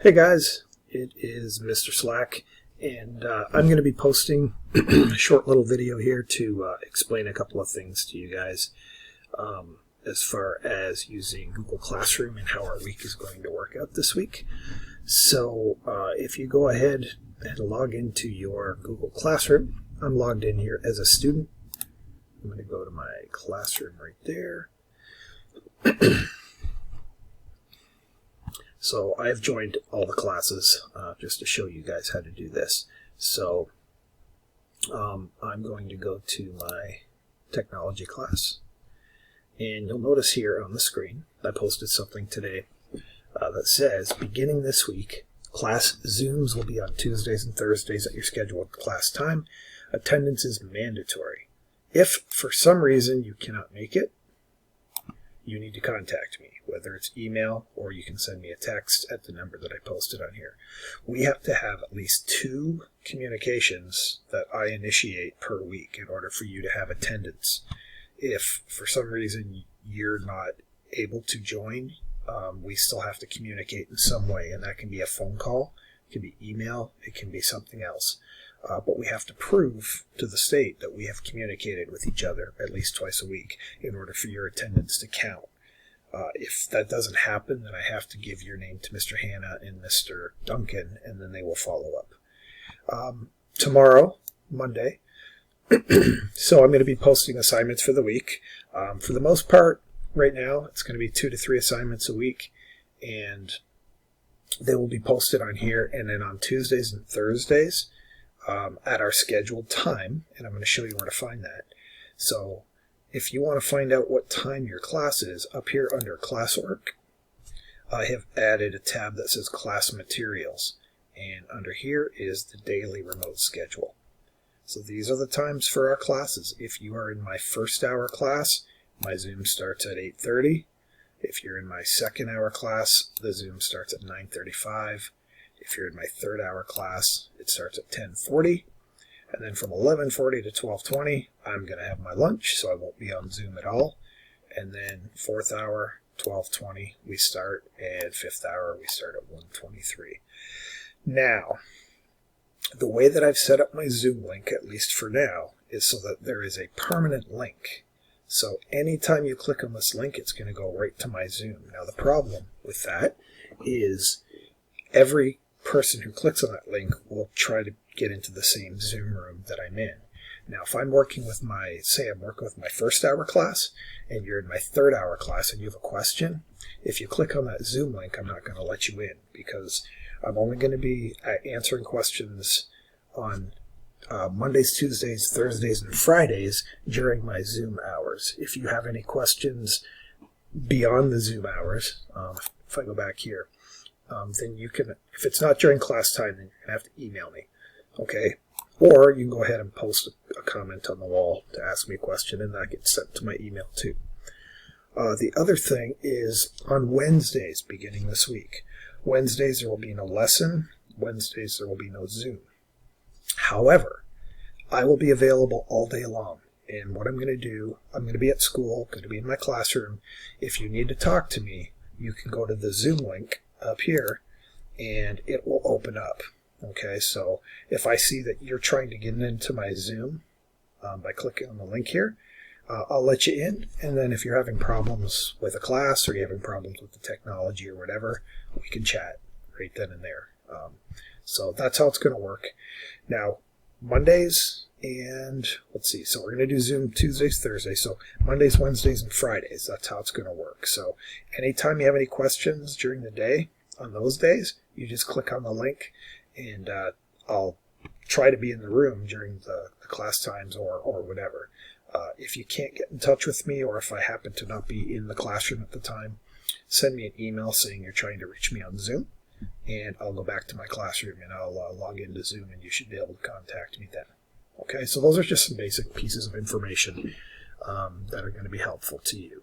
Hey guys, it is Mr. Slack, and I'm going to be posting a short little video here to explain a couple of things to you guys as far as using Google Classroom and how our week is going to work out this week. So if you go ahead and log into your Google Classroom, I'm logged in here as a student. I'm going to go to my classroom right there. So I've joined all the classes just to show you guys how to do this. So I'm going to go to my technology class. And you'll notice here on the screen, I posted something today that says, beginning this week, class Zooms will be on Tuesdays and Thursdays at your scheduled class time. Attendance is mandatory. If for some reason you cannot make it, you need to contact me, whether it's email or you can send me a text at the number that I posted on here. We have to have at least 2 communications that I initiate per week in order for you to have attendance. If for some reason you're not able to join, we still have to communicate in some way, and that can be a phone call, it can be email, it can be something else. But we have to prove to the state that we have communicated with each other at least twice a week in order for your attendance to count. If that doesn't happen, then I have to give your name to Mr. Hanna and Mr. Duncan, and then they will follow up. Tomorrow, Monday, so I'm going to be posting assignments for the week. For the most part, right now, it's going to be 2 to 3 assignments a week, and they will be posted on here. And then on Tuesdays and Thursdays, at our scheduled time, and I'm going to show you where to find that. So if you want to find out what time your class is, up here under classwork, I have added a tab that says class materials, and under here is the daily remote schedule. So these are the times for our classes. If you are in my first hour class, my Zoom starts at 8:30. If you're in my second hour class, the Zoom starts at 9:35. If you're in my third hour class, it starts at 10:40. And then from 11:40 to 12:20, I'm going to have my lunch, so I won't be on Zoom at all. And then 4th hour, 12:20, we start, and 5th hour, we start at 1:23. Now, the way that I've set up my Zoom link, at least for now, is so that there is a permanent link. So anytime you click on this link, it's going to go right to my Zoom. Now, the problem with that is every person who clicks on that link will try to get into the same Zoom room that I'm in. Now, if I'm working with I'm working with my first hour class, and you're in my third hour class and you have a question, if you click on that Zoom link, I'm not going to let you in, because I'm only going to be answering questions on Mondays, Tuesdays, Thursdays, and Fridays during my Zoom hours. If you have any questions beyond the Zoom hours, if I go back here, then you can, if it's not during class time, then you're going to have to email me, okay? Or you can go ahead and post a comment on the wall to ask me a question, and that gets sent to my email too. The other thing is on Wednesdays, beginning this week, Wednesdays there will be no lesson, Wednesdays there will be no Zoom. However, I will be available all day long. And what I'm going to do, I'm going to be at school, going to be in my classroom. If you need to talk to me, you can go to the Zoom link up here, and it will open up. Okay, so if I see that you're trying to get into my Zoom by clicking on the link here, I'll let you in, and then if you're having problems with a class or you're having problems with the technology or whatever, we can chat right then and there. So that's how it's going to work. Now, Mondays and let's see, so we're going to do Zoom Tuesdays, Thursdays, so Mondays, Wednesdays, and Fridays. That's how it's going to work. So anytime you have any questions during the day on those days, you just click on the link, and I'll try to be in the room during the class times or whatever. If you can't get in touch with me, or if I happen to not be in the classroom at the time, send me an email saying you're trying to reach me on Zoom, and I'll go back to my classroom and I'll log into Zoom, and you should be able to contact me then. Okay, so those are just some basic pieces of information that are going to be helpful to you.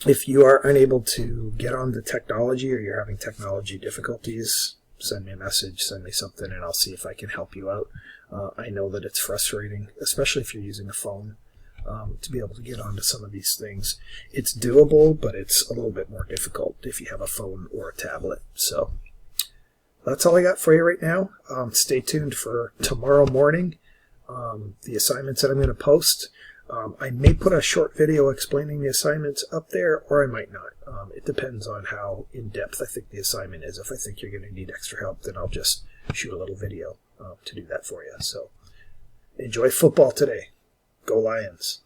If you are unable to get on the technology, or you're having technology difficulties, send me a message, send me something, and I'll see if I can help you out. I know that it's frustrating, especially if you're using a phone. to be able to get onto some of these things. It's doable, but it's a little bit more difficult if you have a phone or a tablet. So that's all I got for you right now. Stay tuned for tomorrow morning, the assignments that I'm going to post. I may put a short video explaining the assignments up there, or I might not. It depends on how in-depth I think the assignment is. If I think you're going to need extra help, then I'll just shoot a little video to do that for you. So enjoy football today. Go Lions.